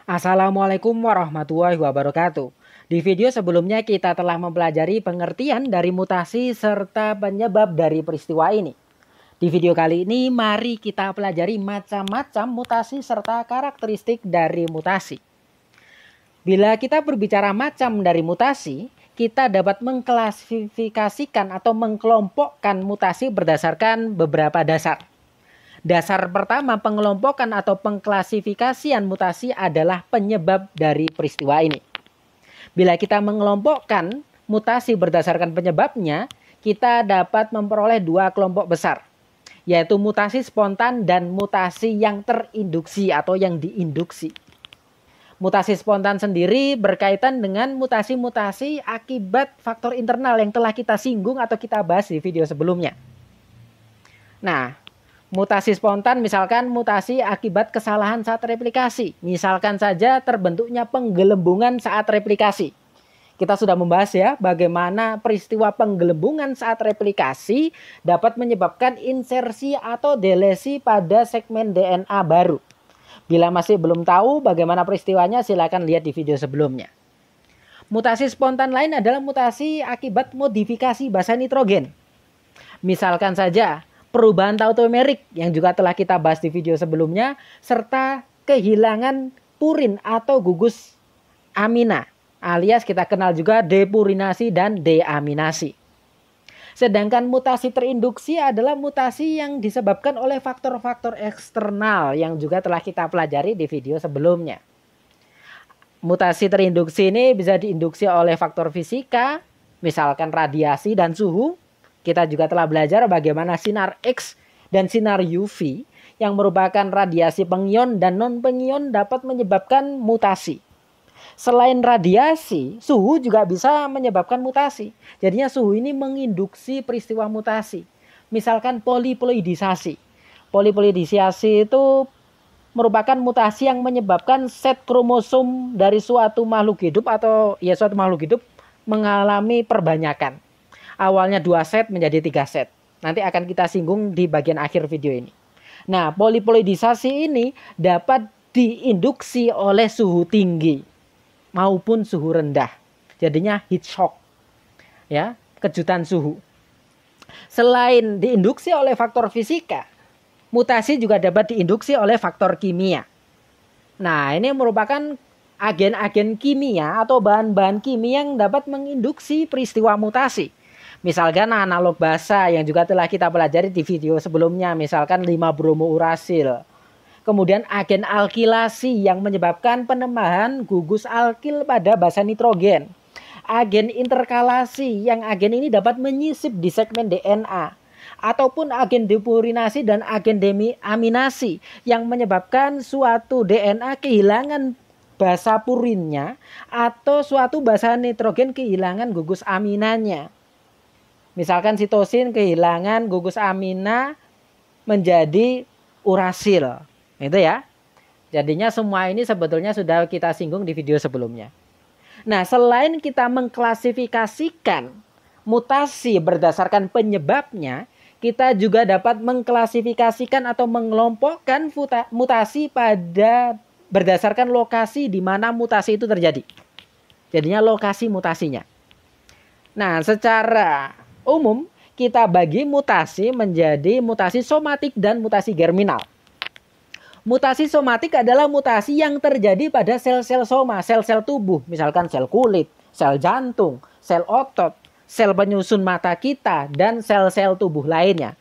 Assalamualaikum warahmatullahi wabarakatuh. Di video sebelumnya kita telah mempelajari pengertian dari mutasi serta penyebab dari peristiwa ini. Di video kali ini mari kita pelajari macam-macam mutasi serta karakteristik dari mutasi. Bila kita berbicara macam dari mutasi, kita dapat mengklasifikasikan atau mengkelompokkan mutasi berdasarkan beberapa dasar. Dasar pertama pengelompokan atau pengklasifikasian mutasi adalah penyebab dari peristiwa ini. Bila kita mengelompokkan mutasi berdasarkan penyebabnya, kita dapat memperoleh dua kelompok besar, yaitu mutasi spontan dan mutasi yang terinduksi atau yang diinduksi. Mutasi spontan sendiri berkaitan dengan mutasi-mutasi akibat faktor internal yang telah kita singgung atau kita bahas di video sebelumnya. Nah, mutasi spontan misalkan mutasi akibat kesalahan saat replikasi. Misalkan saja terbentuknya penggelembungan saat replikasi. Kita sudah membahas ya bagaimana peristiwa penggelembungan saat replikasi dapat menyebabkan insersi atau delesi pada segmen DNA baru. Bila masih belum tahu bagaimana peristiwanya, silakan lihat di video sebelumnya. Mutasi spontan lain adalah mutasi akibat modifikasi basa nitrogen. Misalkan saja perubahan tautomerik yang juga telah kita bahas di video sebelumnya, serta kehilangan purin atau gugus amina, alias kita kenal juga depurinasi dan deaminasi. Sedangkan mutasi terinduksi adalah mutasi yang disebabkan oleh faktor-faktor eksternal yang juga telah kita pelajari di video sebelumnya. Mutasi terinduksi ini bisa diinduksi oleh faktor fisika, misalkan radiasi dan suhu. Kita juga telah belajar bagaimana sinar X dan sinar UV yang merupakan radiasi pengion dan non-pengion dapat menyebabkan mutasi. Selain radiasi, suhu juga bisa menyebabkan mutasi. Jadinya suhu ini menginduksi peristiwa mutasi. Misalkan poliploidisasi. Poliploidisasi itu merupakan mutasi yang menyebabkan set kromosom dari suatu makhluk hidup atau ya suatu makhluk hidup mengalami perbanyakan. Awalnya 2 set menjadi 3 set. Nanti akan kita singgung di bagian akhir video ini. Nah, poliploidisasi ini dapat diinduksi oleh suhu tinggi maupun suhu rendah. Jadinya heat shock. Ya, kejutan suhu. Selain diinduksi oleh faktor fisika, mutasi juga dapat diinduksi oleh faktor kimia. Nah, ini merupakan agen-agen kimia atau bahan-bahan kimia yang dapat menginduksi peristiwa mutasi. Misalkan analog basa yang juga telah kita pelajari di video sebelumnya, misalkan 5-bromourasil. Kemudian agen alkilasi yang menyebabkan penambahan gugus alkil pada basa nitrogen. Agen interkalasi yang agen ini dapat menyisip di segmen DNA. Ataupun agen depurinasi dan agen deaminasi yang menyebabkan suatu DNA kehilangan basa purinnya atau suatu basa nitrogen kehilangan gugus aminanya. Misalkan sitosin kehilangan gugus amina menjadi urasil. Itu ya. Jadinya semua ini sebetulnya sudah kita singgung di video sebelumnya. Nah, selain kita mengklasifikasikan mutasi berdasarkan penyebabnya, kita juga dapat mengklasifikasikan atau mengelompokkan mutasi pada berdasarkan lokasi di mana mutasi itu terjadi. Jadinya lokasi mutasinya. Nah, secara umum kita bagi mutasi menjadi mutasi somatik dan mutasi germinal. Mutasi somatik adalah mutasi yang terjadi pada sel-sel soma, sel-sel tubuh, misalkan sel kulit, sel jantung, sel otot, sel penyusun mata kita, dan sel-sel tubuh lainnya.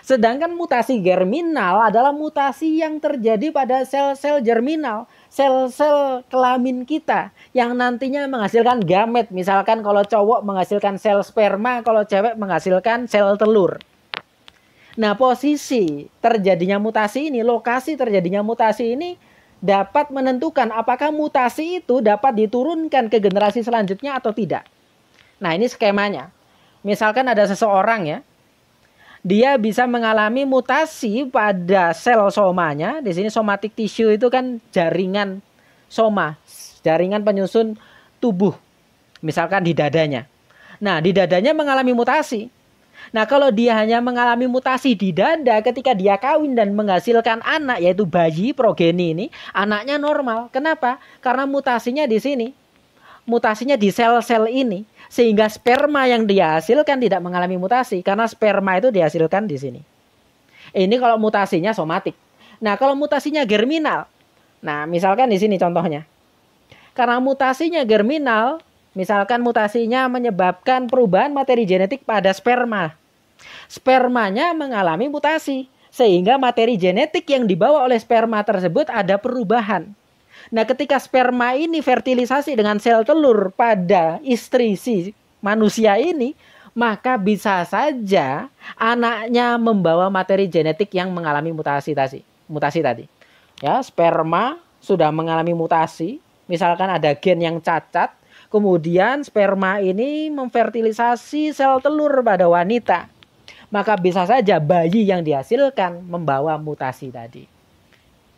Sedangkan mutasi germinal adalah mutasi yang terjadi pada sel-sel germinal, sel-sel kelamin kita yang nantinya menghasilkan gamet. Misalkan kalau cowok menghasilkan sel sperma, kalau cewek menghasilkan sel telur. Nah, posisi terjadinya mutasi ini, lokasi terjadinya mutasi ini dapat menentukan apakah mutasi itu dapat diturunkan ke generasi selanjutnya atau tidak. Nah, ini skemanya. Misalkan ada seseorang ya, dia bisa mengalami mutasi pada sel somanya. Di sini somatic tissue itu kan jaringan soma, jaringan penyusun tubuh. Misalkan di dadanya. Nah, di dadanya mengalami mutasi. Nah, kalau dia hanya mengalami mutasi di dada ketika dia kawin dan menghasilkan anak, yaitu bayi progeni ini, anaknya normal. Kenapa? Karena mutasinya di sini. Mutasinya di sel-sel ini. Sehingga sperma yang dia hasilkan tidak mengalami mutasi. Karena sperma itu dihasilkan di sini. Ini kalau mutasinya somatik. Nah, kalau mutasinya germinal. Nah, misalkan di sini contohnya. Karena mutasinya germinal, misalkan mutasinya menyebabkan perubahan materi genetik pada sperma. Spermanya mengalami mutasi. Sehingga materi genetik yang dibawa oleh sperma tersebut ada perubahan. Nah, ketika sperma ini fertilisasi dengan sel telur pada istri si manusia ini, maka bisa saja anaknya membawa materi genetik yang mengalami mutasi tadi. Ya, sperma sudah mengalami mutasi, misalkan ada gen yang cacat, kemudian sperma ini memfertilisasi sel telur pada wanita. Maka bisa saja bayi yang dihasilkan membawa mutasi tadi.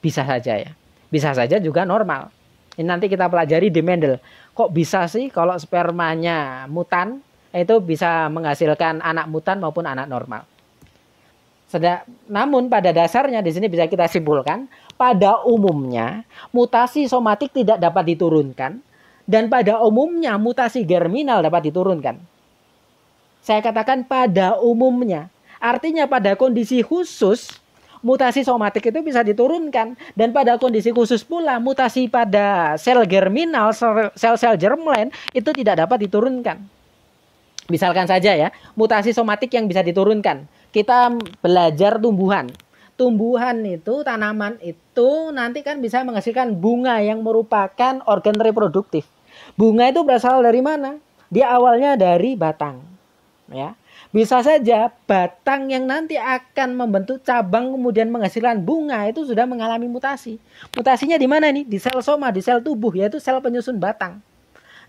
Bisa saja ya. Bisa saja juga normal. Ini nanti kita pelajari di Mendel. Kok bisa sih kalau spermanya mutan itu bisa menghasilkan anak mutan maupun anak normal. Namun pada dasarnya di sini bisa kita simpulkan, pada umumnya mutasi somatik tidak dapat diturunkan dan pada umumnya mutasi germinal dapat diturunkan. Saya katakan pada umumnya. Artinya pada kondisi khusus mutasi somatik itu bisa diturunkan. Dan pada kondisi khusus pula mutasi pada sel germinal, sel-sel germline itu tidak dapat diturunkan. Misalkan saja ya, mutasi somatik yang bisa diturunkan. Kita belajar tumbuhan. Tumbuhan itu, tanaman itu nanti kan bisa menghasilkan bunga yang merupakan organ reproduktif. Bunga itu berasal dari mana? Dia awalnya dari batang. Ya, bisa saja batang yang nanti akan membentuk cabang kemudian menghasilkan bunga itu sudah mengalami mutasi. Mutasinya di mana nih? Di sel soma, di sel tubuh, yaitu sel penyusun batang.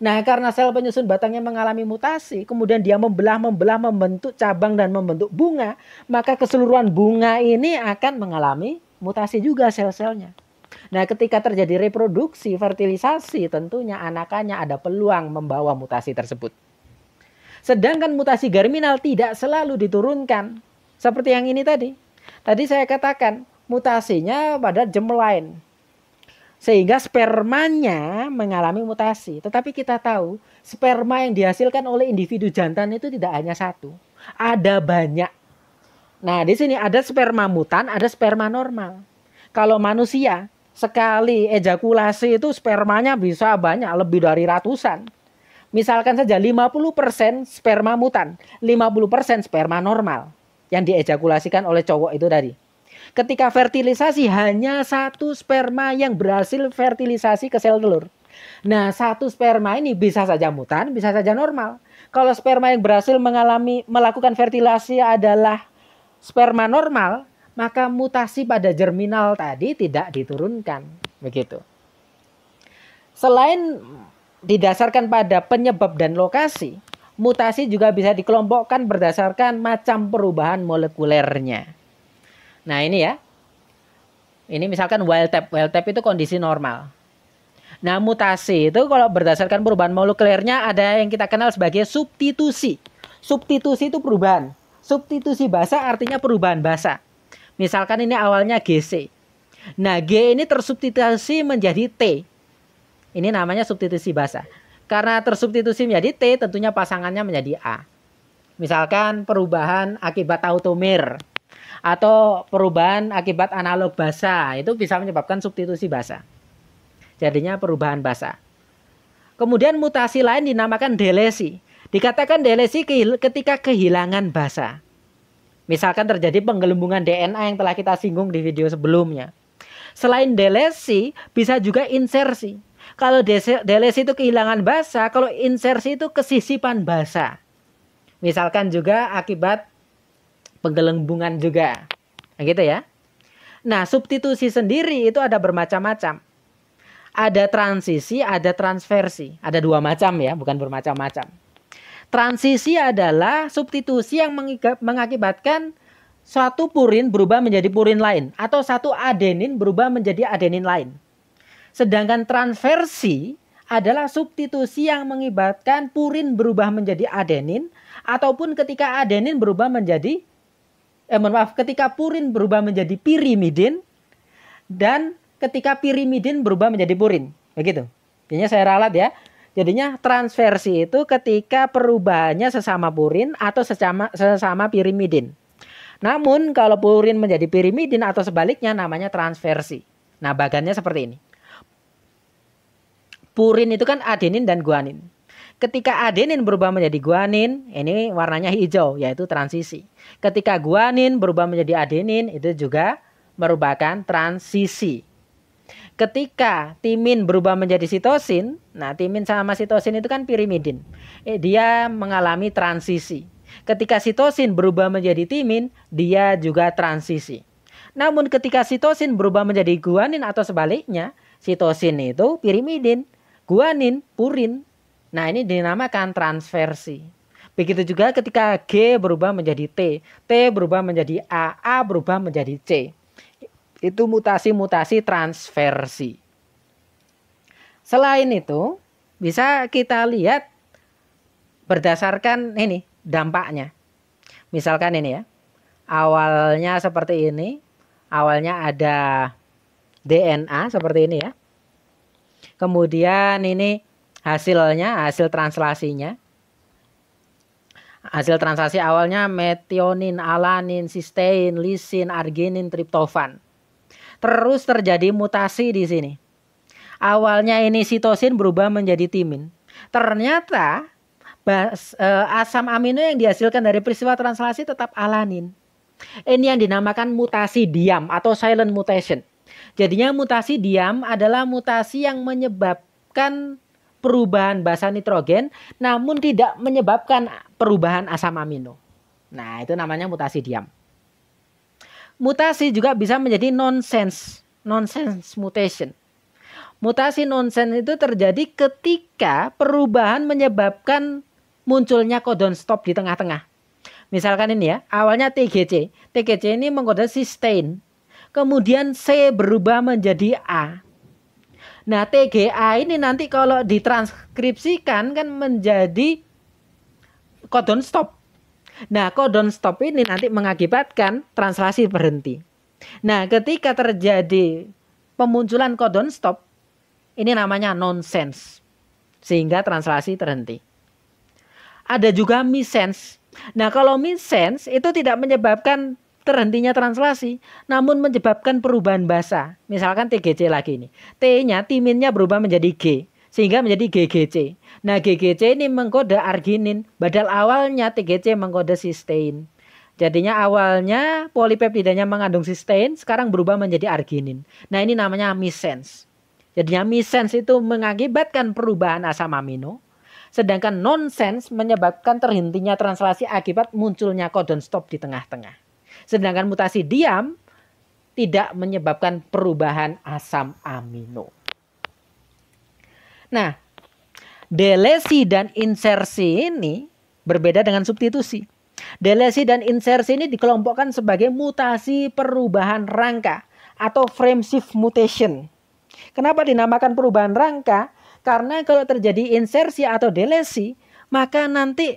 Nah, karena sel penyusun batangnya mengalami mutasi, kemudian dia membelah, membentuk cabang dan membentuk bunga, maka keseluruhan bunga ini akan mengalami mutasi juga sel-selnya. Nah, ketika terjadi reproduksi, fertilisasi, tentunya anakannya ada peluang membawa mutasi tersebut. Sedangkan mutasi germinal tidak selalu diturunkan. Seperti yang ini tadi. Tadi saya katakan mutasinya pada germline. Sehingga spermanya mengalami mutasi. Tetapi kita tahu sperma yang dihasilkan oleh individu jantan itu tidak hanya satu. Ada banyak. Nah, di sini ada sperma mutan, ada sperma normal. Kalau manusia sekali ejakulasi itu spermanya bisa banyak, lebih dari ratusan. Misalkan saja 50% sperma mutan, 50% sperma normal yang diejakulasikan oleh cowok itu tadi. Ketika fertilisasi hanya satu sperma yang berhasil fertilisasi ke sel telur. Nah, satu sperma ini bisa saja mutan, bisa saja normal. Kalau sperma yang berhasil melakukan fertilisasi adalah sperma normal, maka mutasi pada germinal tadi tidak diturunkan. Begitu. Selain didasarkan pada penyebab dan lokasi, mutasi juga bisa dikelompokkan berdasarkan macam perubahan molekulernya. Nah, ini ya. Ini misalkan wild type. Wild type itu kondisi normal. Nah, mutasi itu kalau berdasarkan perubahan molekulernya ada yang kita kenal sebagai substitusi. Substitusi itu perubahan. Substitusi basa artinya perubahan basa. Misalkan ini awalnya GC. Nah, G ini tersubstitusi menjadi T. Ini namanya substitusi basa. Karena tersubstitusi menjadi T, tentunya pasangannya menjadi A. Misalkan perubahan akibat automer atau perubahan akibat analog basa, itu bisa menyebabkan substitusi basa. Jadinya perubahan basa. Kemudian mutasi lain dinamakan delesi. Dikatakan delesi ketika kehilangan basa. Misalkan terjadi penggelembungan DNA yang telah kita singgung di video sebelumnya. Selain delesi, bisa juga insersi. Kalau delesi itu kehilangan basa, kalau insersi itu kesisipan basa. Misalkan juga akibat penggelembungan juga. Nah, gitu ya. Nah, substitusi sendiri itu ada bermacam-macam. Ada transisi, ada transversi. Ada dua macam ya, bukan bermacam-macam. Transisi adalah substitusi yang mengakibatkan suatu purin berubah menjadi purin lain. Atau satu adenin berubah menjadi adenin lain. Sedangkan transversi adalah substitusi yang mengibatkan purin berubah menjadi adenin, ataupun ketika adenin berubah menjadi ketika purin berubah menjadi pirimidin, dan ketika pirimidin berubah menjadi purin. Begitu. Jadinya saya ralat ya. Jadinya transversi itu ketika perubahannya sesama purin atau sesama pirimidin. Namun kalau purin menjadi pirimidin atau sebaliknya namanya transversi. Nah, bagannya seperti ini. Purin itu kan adenin dan guanin. Ketika adenin berubah menjadi guanin, ini warnanya hijau, yaitu transisi. Ketika guanin berubah menjadi adenin, itu juga merupakan transisi. Ketika timin berubah menjadi sitosin, nah timin sama sitosin itu kan pirimidin. Dia mengalami transisi. Ketika sitosin berubah menjadi timin, dia juga transisi. Namun ketika sitosin berubah menjadi guanin atau sebaliknya, sitosin itu pirimidin, guanin purin. Nah, ini dinamakan transversi. Begitu juga ketika G berubah menjadi T, T berubah menjadi A berubah menjadi C. Itu mutasi-mutasi transversi. Selain itu, bisa kita lihat berdasarkan ini dampaknya. Misalkan ini ya. Awalnya seperti ini. Awalnya ada DNA seperti ini ya. Kemudian ini hasilnya, hasil translasinya. Hasil translasi awalnya metionin, alanin, sistein, lisin, arginin, triptofan. Terus terjadi mutasi di sini. Awalnya ini sitosin berubah menjadi timin. Ternyata asam amino yang dihasilkan dari peristiwa translasi tetap alanin. Ini yang dinamakan mutasi diam atau silent mutation. Jadinya mutasi diam adalah mutasi yang menyebabkan perubahan basa nitrogen namun tidak menyebabkan perubahan asam amino. Nah, itu namanya mutasi diam. Mutasi juga bisa menjadi nonsense mutation. Mutasi nonsense itu terjadi ketika perubahan menyebabkan munculnya codon stop di tengah-tengah. Misalkan ini ya, awalnya TGC. TGC ini mengkode cysteine. Kemudian C berubah menjadi A. Nah, TGA ini nanti kalau ditranskripsikan kan menjadi codon stop. Nah, codon stop ini nanti mengakibatkan translasi berhenti. Nah, ketika terjadi pemunculan codon stop, ini namanya nonsense. Sehingga translasi terhenti. Ada juga missense. Nah, kalau missense itu tidak menyebabkan terhentinya translasi, namun menyebabkan perubahan basa. Misalkan TGC lagi ini. T-nya, timinnya berubah menjadi G, sehingga menjadi GGC. Nah, GGC ini mengkode arginin, padahal awalnya TGC mengkode cysteine. Jadinya awalnya polipeptidanya mengandung cysteine, sekarang berubah menjadi arginin. Nah, ini namanya missense. Jadinya missense itu mengakibatkan perubahan asam amino. Sedangkan nonsense menyebabkan terhentinya translasi akibat munculnya codon stop di tengah-tengah. Sedangkan mutasi diam tidak menyebabkan perubahan asam amino. Nah, delesi dan insersi ini berbeda dengan substitusi. Delesi dan insersi ini dikelompokkan sebagai mutasi perubahan rangka atau frame shift mutation. Kenapa dinamakan perubahan rangka? Karena kalau terjadi insersi atau delesi, maka nanti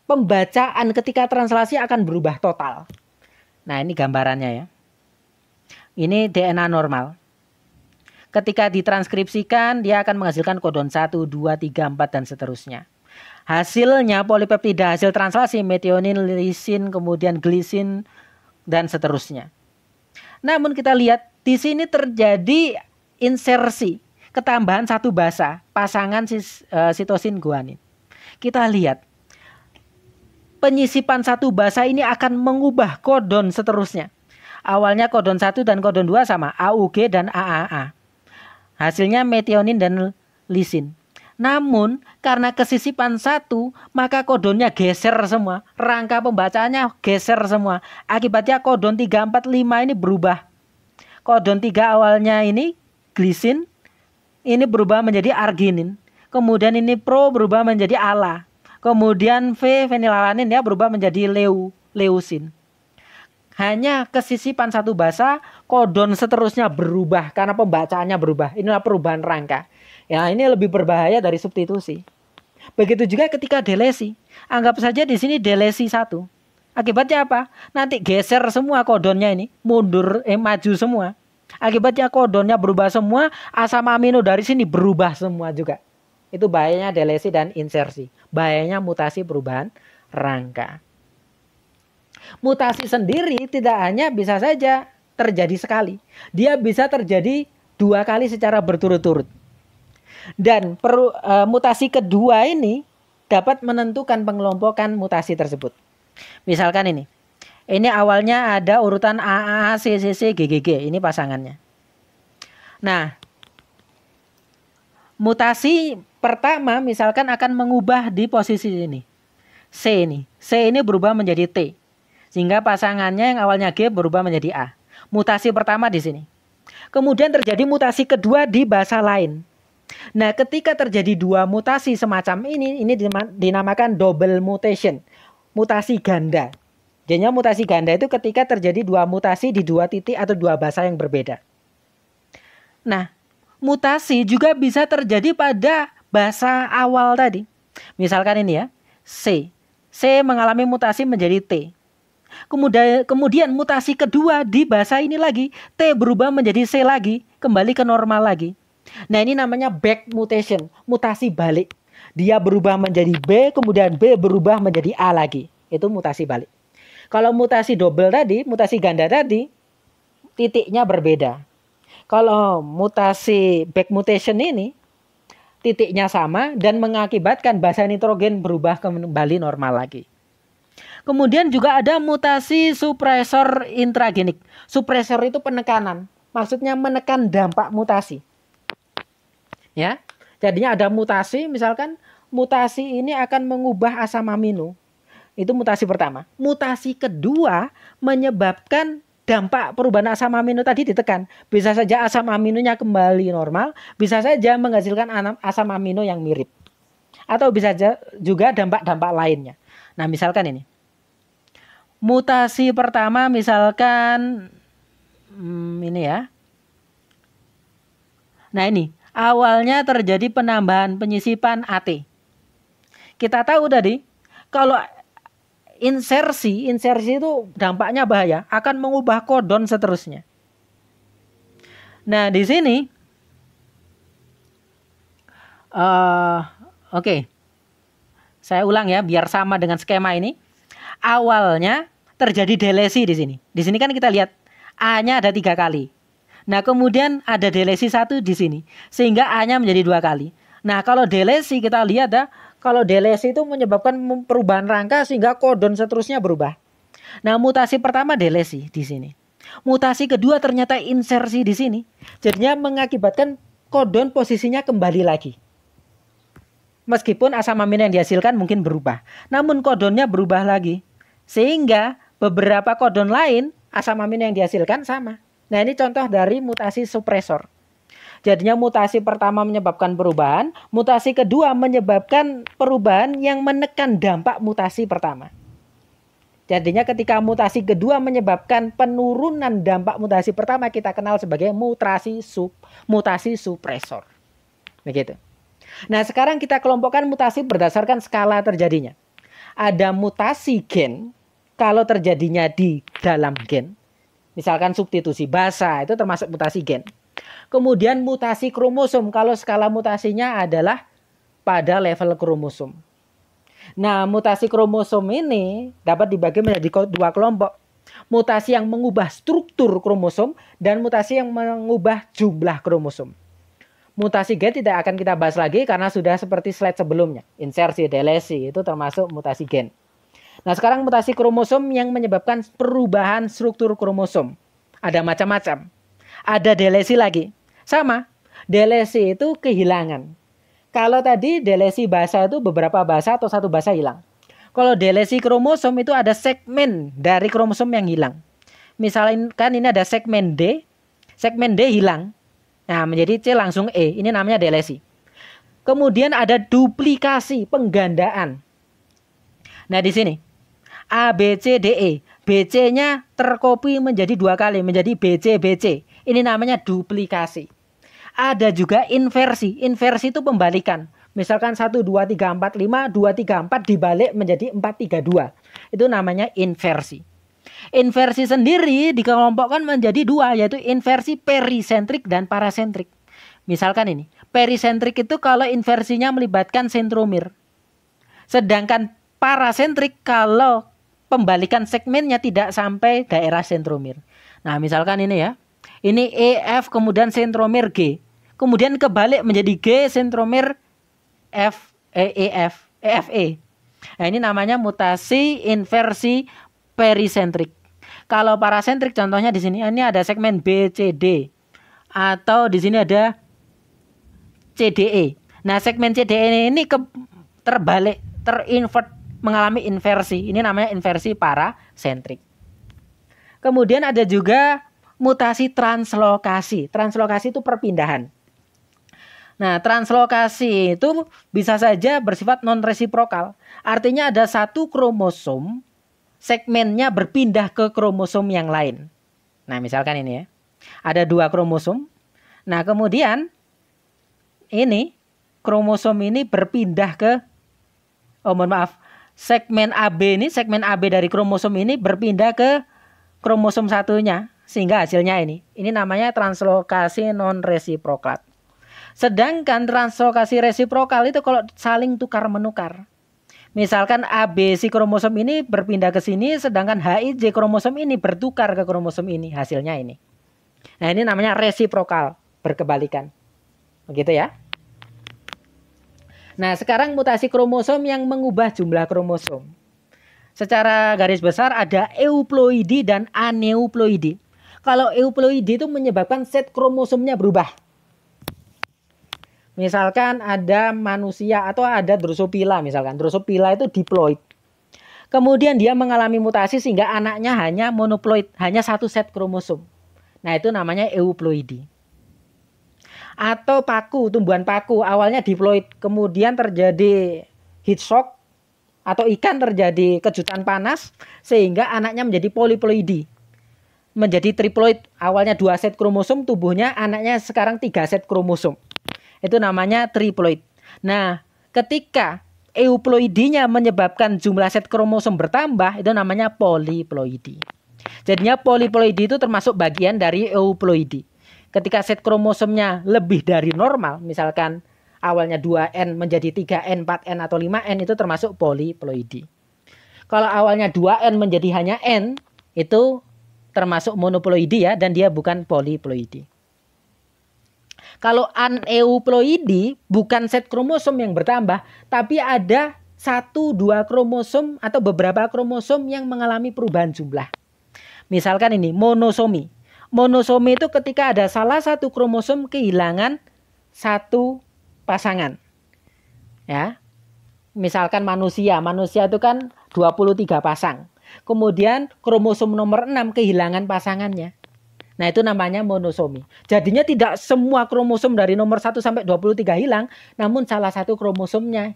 pembacaan ketika translasi akan berubah total. Nah, ini gambarannya ya. Ini DNA normal. Ketika ditranskripsikan, dia akan menghasilkan kodon 1, 2, 3, 4, dan seterusnya. Hasilnya polipeptida hasil translasi metionin, lisin, kemudian glisin, dan seterusnya. Namun kita lihat di sini terjadi insersi. Ketambahan satu basa, pasangan sitosin guanin. Kita lihat, penyisipan satu basa ini akan mengubah kodon seterusnya. Awalnya kodon 1 dan kodon 2 sama, AUG dan AAA. Hasilnya metionin dan lisin. Namun, karena kesisipan 1, maka kodonnya geser semua. Rangka pembacaannya geser semua. Akibatnya kodon 3, 4, 5 ini berubah. Kodon 3 awalnya ini glisin, ini berubah menjadi arginin. Kemudian ini pro berubah menjadi ala. Kemudian V fenilalanin ya berubah menjadi leusin. Hanya kesisipan satu bahasa, kodon seterusnya berubah karena pembacaannya berubah. Inilah perubahan rangka. Ya, ini lebih berbahaya dari substitusi. Begitu juga ketika delesi. Anggap saja di sini delesi 1. Akibatnya apa? Nanti geser semua kodonnya ini, maju semua. Akibatnya kodonnya berubah semua, asam amino dari sini berubah semua juga. Itu bahayanya delesi dan insersi. Bahayanya mutasi perubahan rangka. Mutasi sendiri tidak hanya bisa saja terjadi sekali. Dia bisa terjadi 2 kali secara berturut-turut. Dan mutasi kedua ini dapat menentukan pengelompokan mutasi tersebut. Misalkan ini. Ini awalnya ada urutan A, C, C, C, G, G, G. Ini pasangannya. Nah, mutasi pertama misalkan akan mengubah di posisi ini. C ini. C ini berubah menjadi T. Sehingga pasangannya yang awalnya G berubah menjadi A. Mutasi pertama di sini. Kemudian terjadi mutasi kedua di bahasa lain. Nah, ketika terjadi 2 mutasi semacam ini dinamakan double mutation. Mutasi ganda. Jadinya mutasi ganda itu ketika terjadi 2 mutasi di 2 titik atau 2 bahasa yang berbeda. Nah, mutasi juga bisa terjadi pada bahasa awal tadi. Misalkan ini ya, C. C mengalami mutasi menjadi T. Kemudian mutasi kedua di bahasa ini lagi, T berubah menjadi C lagi, kembali ke normal lagi. Nah, ini namanya back mutation, mutasi balik. Dia berubah menjadi B, kemudian B berubah menjadi A lagi. Itu mutasi balik. Kalau mutasi double tadi, mutasi ganda tadi, titiknya berbeda. Kalau mutasi back mutation ini, titiknya sama dan mengakibatkan basa nitrogen berubah kembali normal lagi. Kemudian juga ada mutasi supresor intragenik. Supresor itu penekanan. Maksudnya menekan dampak mutasi. Ya, jadinya ada mutasi, misalkan mutasi ini akan mengubah asam amino. Itu mutasi pertama. Mutasi kedua menyebabkan dampak perubahan asam amino tadi ditekan. Bisa saja asam aminonya kembali normal, bisa saja menghasilkan asam amino yang mirip. Atau bisa juga dampak-dampak lainnya. Nah, misalkan ini. Mutasi pertama misalkan ini ya. Nah, ini awalnya terjadi penambahan penyisipan AT. Kita tahu tadi kalau insersi itu dampaknya bahaya, akan mengubah kodon seterusnya. Nah, di sini oke. Saya ulang ya biar sama dengan skema ini. Awalnya terjadi delesi di sini. Di sini kan kita lihat A-nya ada 3 kali. Nah, kemudian ada delesi 1 di sini. Sehingga A-nya menjadi 2 kali. Nah, kalau delesi kita lihat ya, kalau delesi itu menyebabkan perubahan rangka sehingga kodon seterusnya berubah. Nah, mutasi pertama delesi di sini. Mutasi kedua ternyata insersi di sini. Jadinya mengakibatkan kodon posisinya kembali lagi. Meskipun asam amino yang dihasilkan mungkin berubah. Namun kodonnya berubah lagi. Sehingga beberapa kodon lain asam amino yang dihasilkan sama. Nah, ini contoh dari mutasi supresor. Jadinya mutasi pertama menyebabkan perubahan. Mutasi kedua menyebabkan perubahan yang menekan dampak mutasi pertama. Jadinya ketika mutasi kedua menyebabkan penurunan dampak mutasi pertama, kita kenal sebagai mutasi supresor. Begitu. Nah, sekarang kita kelompokkan mutasi berdasarkan skala terjadinya. Ada mutasi gen kalau terjadinya di dalam gen. Misalkan substitusi basa itu termasuk mutasi gen. Kemudian mutasi kromosom kalau skala mutasinya adalah pada level kromosom. Nah, mutasi kromosom ini dapat dibagi menjadi 2 kelompok. Mutasi yang mengubah struktur kromosom dan mutasi yang mengubah jumlah kromosom. Mutasi gen tidak akan kita bahas lagi karena sudah seperti slide sebelumnya. Insersi, delesi itu termasuk mutasi gen. Nah, sekarang mutasi kromosom yang menyebabkan perubahan struktur kromosom. Ada macam-macam. Ada delesi lagi. Sama. Delesi itu kehilangan. Kalau tadi delesi basa itu beberapa basa atau satu basa hilang. Kalau delesi kromosom itu ada segmen dari kromosom yang hilang. Misalnya kan ini ada segmen D. Segmen D hilang. Nah, menjadi C langsung E. Ini namanya delesi. Kemudian ada duplikasi, penggandaan. Nah, di sini A, B, C, D, E. BC-nya tercopy menjadi 2 kali, menjadi BC, BC. Ini namanya duplikasi. Ada juga inversi. Inversi itu pembalikan. Misalkan 1, 2, 3, 4, 5, 2, 3, 4 dibalik menjadi 4, 3, 2. Itu namanya inversi. Inversi sendiri dikelompokkan menjadi 2, yaitu inversi perisentrik dan parasentrik. Misalkan ini, perisentrik itu kalau inversinya melibatkan sentromir. Sedangkan parasentrik kalau pembalikan segmennya tidak sampai daerah sentromir. Nah, misalkan ini ya. Ini EF kemudian sentromir G. Kemudian kebalik menjadi G sentromir EFE. Nah, ini namanya mutasi inversi perisentrik. Kalau parasentrik contohnya di sini ini ada segmen BCD atau di sini ada CDE. Nah, segmen CDE ini terbalik, terinvert, mengalami inversi. Ini namanya inversi parasentrik. Kemudian ada juga mutasi translokasi. Translokasi itu perpindahan. Nah, translokasi itu bisa saja bersifat non-resiprokal. Artinya ada satu kromosom, segmennya berpindah ke kromosom yang lain. Nah, misalkan ini ya. Ada 2 kromosom. Nah, kemudian ini kromosom ini berpindah ke, segmen AB ini, segmen AB dari kromosom ini berpindah ke kromosom satunya. Sehingga hasilnya ini. Ini namanya translokasi non-resiprokal. Sedangkan translokasi resiprokal itu kalau saling tukar-menukar. Misalkan AB si kromosom ini berpindah ke sini, sedangkan HIJ kromosom ini bertukar ke kromosom ini. Hasilnya ini. Nah, ini namanya resiprokal, berkebalikan. Begitu ya. Nah, sekarang mutasi kromosom yang mengubah jumlah kromosom. Secara garis besar ada euploidi dan aneuploidi. Kalau euploidi itu menyebabkan set kromosomnya berubah. Misalkan ada manusia atau ada Drosophila misalkan. Drosophila itu diploid. Kemudian dia mengalami mutasi sehingga anaknya hanya monoploid, hanya 1 set kromosom. Nah, itu namanya euploidi. Atau paku, tumbuhan paku awalnya diploid, kemudian terjadi heat shock atau ikan terjadi kejutan panas sehingga anaknya menjadi poliploidi. Menjadi triploid, awalnya 2 set kromosom tubuhnya, anaknya sekarang 3 set kromosom. Itu namanya triploid. Nah, ketika euploidinya menyebabkan jumlah set kromosom bertambah, itu namanya poliploidi. Jadinya poliploidi itu termasuk bagian dari euploidi. Ketika set kromosomnya lebih dari normal, misalkan awalnya 2N menjadi 3N, 4N atau 5N, itu termasuk poliploidi. Kalau awalnya 2N menjadi hanya N, itu termasuk monoploidi ya, dan dia bukan poliploidi. Kalau aneuploidi bukan set kromosom yang bertambah, tapi ada 1-2 kromosom atau beberapa kromosom yang mengalami perubahan jumlah. Misalkan ini monosomi. Monosomi itu ketika ada salah satu kromosom kehilangan 1 pasangan. Ya. Misalkan manusia itu kan 23 pasang. Kemudian kromosom nomor 6 kehilangan pasangannya. Nah, itu namanya monosomi. Jadinya tidak semua kromosom dari nomor 1 sampai 23 hilang, namun salah satu kromosomnya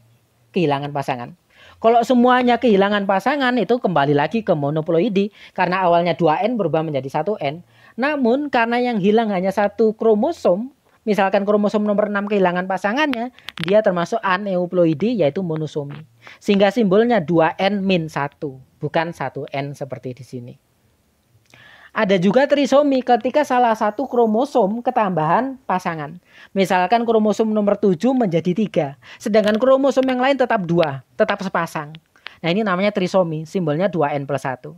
kehilangan pasangan. Kalau semuanya kehilangan pasangan, itu kembali lagi ke monoploidi. Karena awalnya 2N berubah menjadi 1N. Namun karena yang hilang hanya 1 kromosom, misalkan kromosom nomor 6 kehilangan pasangannya, dia termasuk aneuploidi, yaitu monosomi. Sehingga simbolnya 2N-1, bukan 1N seperti di sini. Ada juga trisomi ketika salah satu kromosom ketambahan pasangan. Misalkan kromosom nomor 7 menjadi 3. Sedangkan kromosom yang lain tetap 2, tetap sepasang. Nah, ini namanya trisomi, simbolnya 2N+1.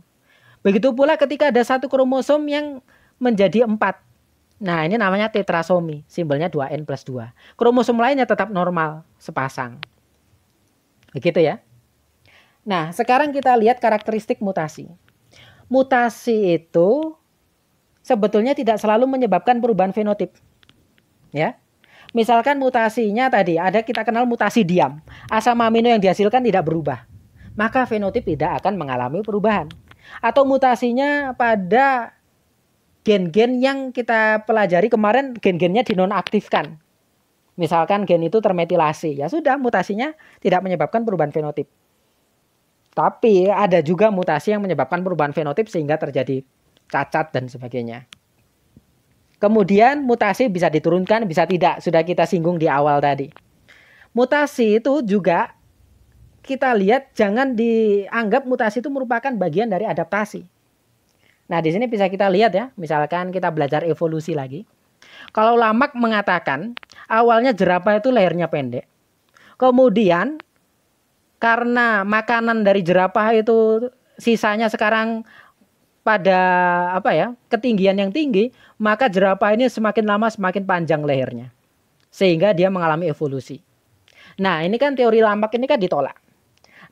Begitu pula ketika ada satu kromosom yang menjadi 4. Nah, ini namanya tetrasomi, simbolnya 2N+2. Kromosom lainnya tetap normal, sepasang. Begitu ya. Nah, sekarang kita lihat karakteristik mutasi. Mutasi itu sebetulnya tidak selalu menyebabkan perubahan fenotip. Ya. Misalkan mutasinya tadi ada kita kenal mutasi diam. Asam amino yang dihasilkan tidak berubah. Maka fenotip tidak akan mengalami perubahan. Atau mutasinya pada gen-gen yang kita pelajari kemarin, gen-gennya dinonaktifkan. Misalkan gen itu termetilasi. Ya sudah, mutasinya tidak menyebabkan perubahan fenotip. Tapi ada juga mutasi yang menyebabkan perubahan fenotip sehingga terjadi cacat dan sebagainya. Kemudian mutasi bisa diturunkan, bisa tidak. Sudah kita singgung di awal tadi. Mutasi itu juga kita lihat jangan dianggap mutasi itu merupakan bagian dari adaptasi. Nah, di sini bisa kita lihat ya. Misalkan kita belajar evolusi lagi. Kalau Lamarck mengatakan awalnya jerapah itu lehernya pendek. Kemudian karena makanan dari jerapah itu sisanya sekarang pada ketinggian yang tinggi, maka jerapah ini semakin lama semakin panjang lehernya. Sehingga dia mengalami evolusi. Nah, ini kan teori Lamarck ini kan ditolak.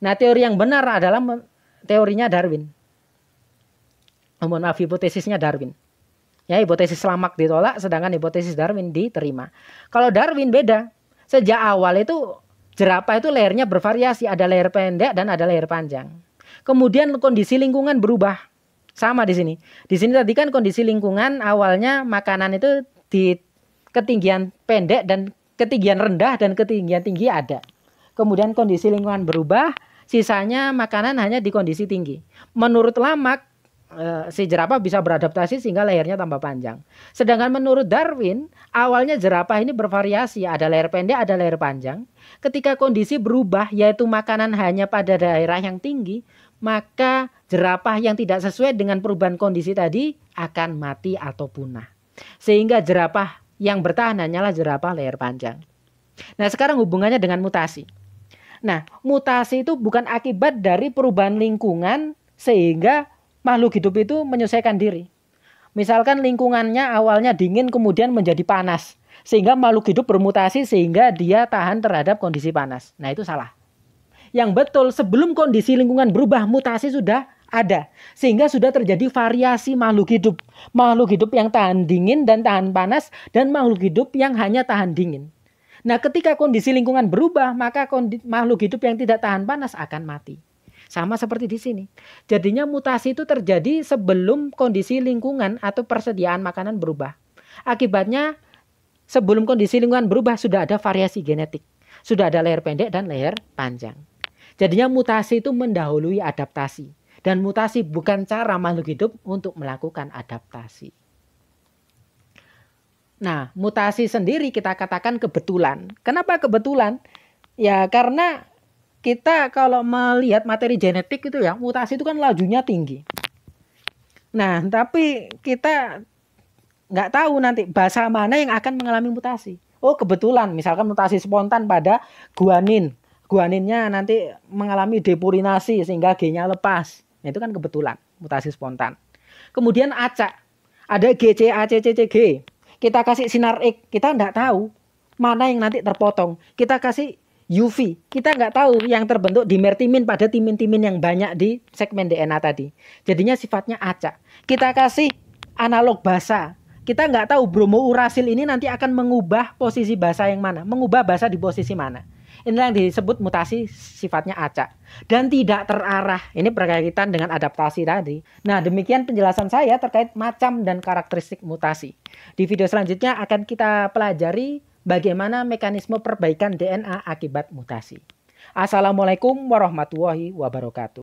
Nah, teori yang benar adalah teorinya Darwin. Mohon maaf, hipotesisnya Darwin. Ya, hipotesis Lamarck ditolak, sedangkan hipotesis Darwin diterima. Kalau Darwin beda. Sejak awal itu jerapah itu lehernya bervariasi, ada leher pendek dan ada leher panjang. Kemudian kondisi lingkungan berubah. Sama di sini. Di sini tadi kan kondisi lingkungan awalnya makanan itu di ketinggian pendek dan ketinggian rendah dan ketinggian tinggi ada. Kemudian kondisi lingkungan berubah, sisanya makanan hanya di kondisi tinggi. Menurut Lamarck, si jerapah bisa beradaptasi sehingga lehernya tambah panjang. Sedangkan menurut Darwin, awalnya jerapah ini bervariasi, ada leher pendek, ada leher panjang. Ketika kondisi berubah, yaitu makanan hanya pada daerah yang tinggi, maka jerapah yang tidak sesuai dengan perubahan kondisi tadi akan mati atau punah. Sehingga jerapah yang bertahan hanyalah jerapah leher panjang. Nah, sekarang hubungannya dengan mutasi. Nah, mutasi itu bukan akibat dari perubahan lingkungan sehingga makhluk hidup itu menyesuaikan diri. Misalkan lingkungannya awalnya dingin kemudian menjadi panas. Sehingga makhluk hidup bermutasi sehingga dia tahan terhadap kondisi panas. Nah, itu salah. Yang betul sebelum kondisi lingkungan berubah, mutasi sudah ada. Sehingga sudah terjadi variasi makhluk hidup. Makhluk hidup yang tahan dingin dan tahan panas dan makhluk hidup yang hanya tahan dingin. Nah, ketika kondisi lingkungan berubah, maka makhluk hidup yang tidak tahan panas akan mati. Sama seperti di sini. Jadinya mutasi itu terjadi sebelum kondisi lingkungan atau persediaan makanan berubah. Akibatnya sebelum kondisi lingkungan berubah sudah ada variasi genetik. Sudah ada leher pendek dan leher panjang. Jadinya mutasi itu mendahului adaptasi. Dan mutasi bukan cara makhluk hidup untuk melakukan adaptasi. Nah, mutasi sendiri kita katakan kebetulan. Kenapa kebetulan? Ya karena kita kalau melihat materi genetik itu ya, mutasi itu kan lajunya tinggi. Nah, tapi kita nggak tahu nanti basa mana yang akan mengalami mutasi. Oh, kebetulan misalkan mutasi spontan pada guanin. Guaninnya nanti mengalami depurinasi sehingga G-nya lepas. Nah, itu kan kebetulan, mutasi spontan. Kemudian acak. Ada GCACCCG. Kita kasih sinar X, kita nggak tahu mana yang nanti terpotong. Kita kasih UV, kita nggak tahu yang terbentuk dimertimin pada timin-timin yang banyak di segmen DNA tadi. Jadinya sifatnya acak. Kita kasih analog basa. Kita nggak tahu bromourasil ini nanti akan mengubah posisi basa yang mana. Mengubah basa di posisi mana. Inilah yang disebut mutasi sifatnya acak. Dan tidak terarah. Ini berkaitan dengan adaptasi tadi. Nah, demikian penjelasan saya terkait macam dan karakteristik mutasi. Di video selanjutnya akan kita pelajari bagaimana mekanisme perbaikan DNA akibat mutasi. Assalamualaikum warahmatullahi wabarakatuh.